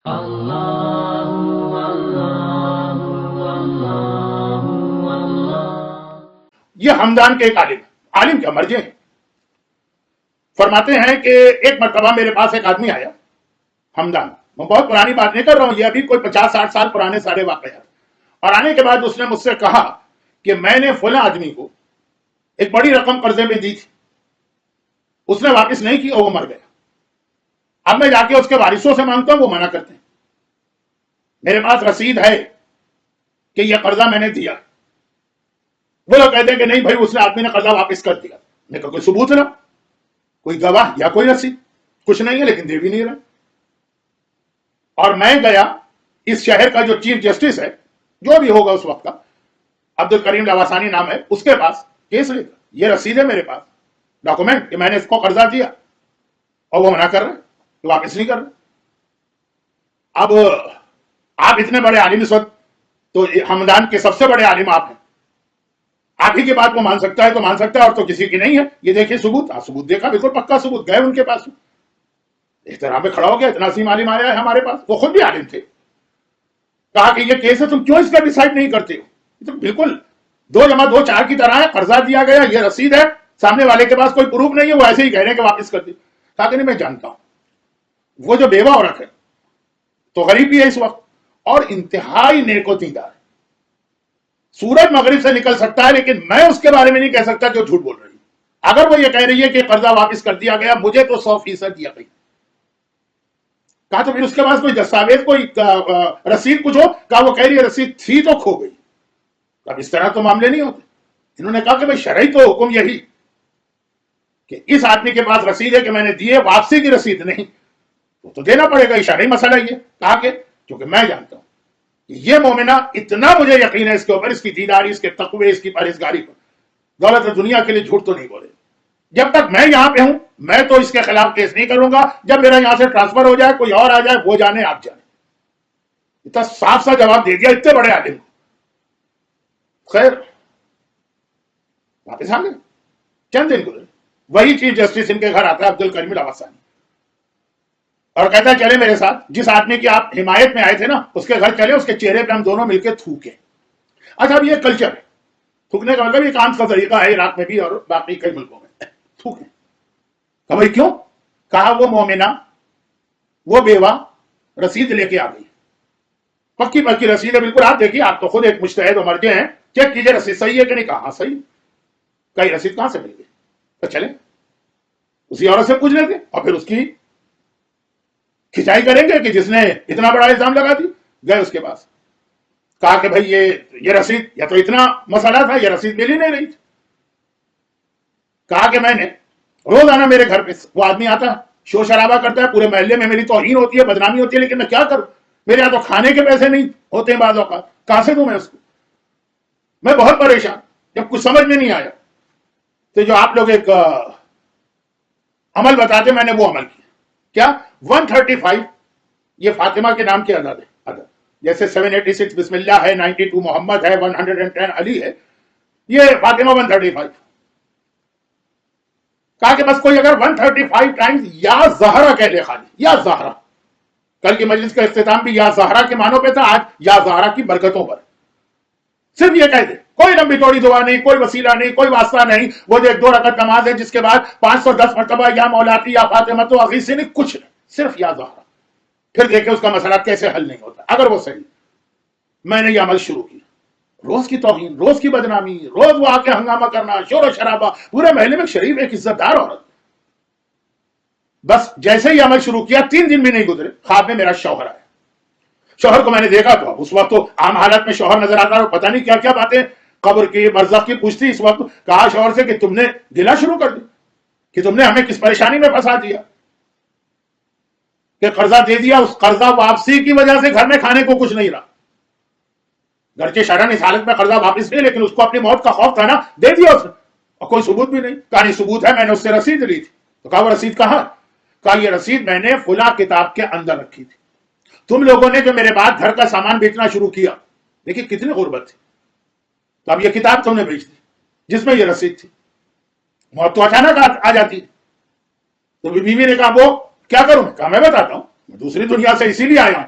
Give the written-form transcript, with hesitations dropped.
یہ ہمدان کے ایک عالم کیا مرجے ہیں، فرماتے ہیں کہ ایک مرتبہ میرے پاس ایک آدمی آیا، ہمدان، میں بہت پرانی بات نہیں کر رہا ہوں، یہ ابھی کوئی 50-60 سال پرانے سارے واقعات، اور آنے کے بعد اس نے مجھ سے کہا کہ میں نے فلاں آدمی کو ایک بڑی رقم قرضے میں دی تھی، اس نے واپس نہیں کی اور وہ مر گیا، اب میں جا کے اس کے وارثوں سے مانگتا ہوں، وہ منع کرتے ہیں، میرے پاس رسید ہے کہ یہ قرضہ میں نے دیا، وہ لوگ کہتے ہیں کہ نہیں بھائی اس نے آدمی نے قرضہ واپس کر دیا، میں کہا کوئی ثبوت نہ، کوئی گواہ یا کوئی رسید، کچھ نہیں ہے، لیکن دے بھی نہیں رہا، اور میں گیا اس شہر کا جو چیف جسٹس ہے جو بھی ہوگا اس وقت کا، عبد الکریم لواسانی نام ہے، اس کے پاس کیس لے کر، یہ رسید ہے میرے پاس، ڈاکومنٹ کہ میں نے اس کو قرضہ دیا، اور وہ منع کر رہے، واپس نہیں کر رہے۔ اب آپ اتنے بڑے عالم اس وقت، تو ہمدان کے سب سے بڑے عالم آپ ہیں، آپ ہی کی بات کو مان سکتا ہے تو مان سکتا ہے، اور تو کسی کی نہیں ہے، یہ دیکھیے ثبوت، ثبوت دیکھا، بالکل پکا ثبوت، گئے ان کے پاس، احترام پہ کھڑا ہو گیا، اتنا عظیم عالم آیا ہے ہمارے پاس، وہ خود بھی عالم تھے، کہا کہ یہ کیس ہے تم کیوں اس کا ڈیسائیڈ نہیں کرتے ہو، تو بالکل 2+2=4 کی طرح ہے، قرضہ دیا گیا، یہ رسید ہے، سامنے والے کے پاس کوئی پروف نہیں ہے، وہ ایسے ہی کہہ رہے ہیں کہ واپس کر دی، کہا کہ نہیں میں جانتا ہوں، وہ جو بیوہ عورت ہے تو غریب بھی ہے اس وقت، اور انتہائی نیک و دیندار، سورج مغرب سے نکل سکتا ہے لیکن میں اس کے بارے میں نہیں کہہ سکتا جو جھوٹ بول رہی ہے، اگر وہ یہ کہہ رہی ہے کہ قرضہ واپس کر دیا گیا، مجھے تو 100% یقین، کہا تو پھر اس کے پاس کوئی دستاویز، کوئی رسید کچھ ہو، کہا وہ کہہ رہی ہے رسید تھی تو کھو گئی، اب اس طرح تو معاملے نہیں ہوتے، انہوں نے کہا کہ بھائی شرعی تو حکم یہی کہ اس آدمی کے پاس رسید ہے کہ میں نے دی ہے، واپسی کی رسید نہیں، تو دینا پڑے گا، یہ شرعی مسئلہ یہ، کہا کہ کیونکہ میں جانتا ہوں کہ یہ مومنہ، اتنا مجھے یقین ہے اس کے اوپر، اس کی دینداری، اس کے تقوی، اس کی پرہیزگاری پر، دولت دنیا کے لیے جھوٹ تو نہیں بولے، جب تک میں یہاں پہ ہوں میں تو اس کے خلاف کیس نہیں کروں گا، جب میرا یہاں سے ٹرانسفر ہو جائے، کوئی اور آ جائے، وہ جانے آپ جانے، اتنا صاف سا جواب دے دیا اتنے بڑے عالم کو، خیر واپس آ گئے، چند دن گزرے، وہی چیف جسٹس ان کے گھر آتا ہے عبد الکریم لواسانی، اور کہتا ہے چلے میرے ساتھ، جس آدمی کی آپ حمایت میں آئے تھے نا اس کے گھر چلے، اس کے چہرے پہ ہم دونوں مل کے تھوکے، اچھا اب یہ کلچر ہے، تھوکنے کا مطلب یہ کام کا طریقہ ہے عراق میں بھی اور باقی کئی ملکوں میں، تھوکے، کہ بھائی کیوں، کہا وہ مومنہ، وہ بیوہ رسید لے کے آ گئی، پکی پکی رسید ہے بالکل، آپ دیکھیے، آپ تو خود ایک مجتہد و مرجع ہیں، چیک کیجئے رسید صحیح ہے کہ نہیں، کہا ہاں صحیح، کئی رسید کہاں سے مل گئی، تو چلیں اسی عورت سے پوچھ لیتے اور پھر اس کی کھچائی کریں گے کہ جس نے اتنا بڑا الزام لگا دی، گئے اس کے پاس، کہا کہ بھائی یہ رسید، یا تو اتنا مسئلہ تھا، یہ رسید مل ہی نہیں رہی، کہا کہ میں نے روزانہ میرے گھر پہ وہ آدمی آتا ہے، شور شرابہ کرتا ہے، پورے محلے میں میری توہین ہوتی ہے، بدنامی ہوتی ہے، لیکن میں کیا کروں، میرے یہاں تو کھانے کے پیسے نہیں ہوتے ہیں بعض اوقات، کہاں سے دوں میں اس کو، میں بہت پریشان، جب کچھ سمجھ میں نہیں آیا تو جو آپ لوگ ایک عمل بتاتے میں نے وہ عمل کیا، کیا 135 یہ فاطمہ کے نام کی عدد ہے، جیسے 786 بسم اللہ ہے، 92 محمد ہے، 110 علی ہے، یہ فاطمہ 135، کہا کہ بس کوئی اگر 135 ٹائمز یا زہرا کہہ لے، خالی یا زہرا، کل کی مجلس کا اختتام بھی یا زہرا کے معنوں پہ تھا، آج یا زہرا کی برکتوں پر، صرف یہ کہہ دے، کوئی لمبی چوڑی دعا نہیں، کوئی وسیلہ نہیں، کوئی واسطہ نہیں، وہ جو 2 رکعت نماز ہے جس کے بعد 510 مرتبہ یا مولاتی یا فاطمہ اغیثنی نہیں، کچھ نہیں، صرف یا زہرا، پھر دیکھیں اس کا مسئلہ کیسے حل نہیں ہوتا، اگر وہ صحیح، میں نے یہ عمل شروع کیا، روز کی توہین، روز کی بدنامی، روز وہ آ کے ہنگامہ کرنا، شور و شرابہ، پورے محلے میں شریف ایک عزت دار عورت، بس جیسے ہی عمل شروع کیا 3 دن بھی نہیں گزرے، خواب میں میرا شوہر آیا، شوہر کو میں نے دیکھا تو اب اس وقت تو عام حالت میں شوہر نظر آتا ہے، پتہ نہیں کیا کیا باتیں قبر کی برزخ کی پوچھتی، اس وقت کہا شوہر سے کہ تم نے گلا شروع کر دی کہ تم نے ہمیں کس پریشانی میں پھنسا دیا کہ قرضہ دے دیا، اس قرضہ واپسی کی وجہ سے گھر میں کھانے کو کچھ نہیں رہا، گرچہ شرعاً اس حالت میں قرضہ واپس نہیں، لیکن اس کو اپنی موت کا خوف تھا نا، دے دیا اس نے، اور کوئی ثبوت بھی نہیں، کہا نہیں ثبوت ہے، میں نے اس سے رسید لی تھی، تو کہا وہ رسید کہاں، کہا یہ رسید میں نے فلاں کتاب کے اندر رکھی تھی، تم لوگوں نے جو میرے بعد گھر کا سامان بیچنا شروع کیا، دیکھیے کتنی غربت تھی، تو اب یہ کتاب تم نے بیچ دی جس میں یہ رسید تھی، موت تو اچانک آ جاتی، تو بیوی نے کہا وہ کیا کروں، کہا میں بتاتا ہوں، میں دوسری دنیا سے اسی لیے آیا ہوں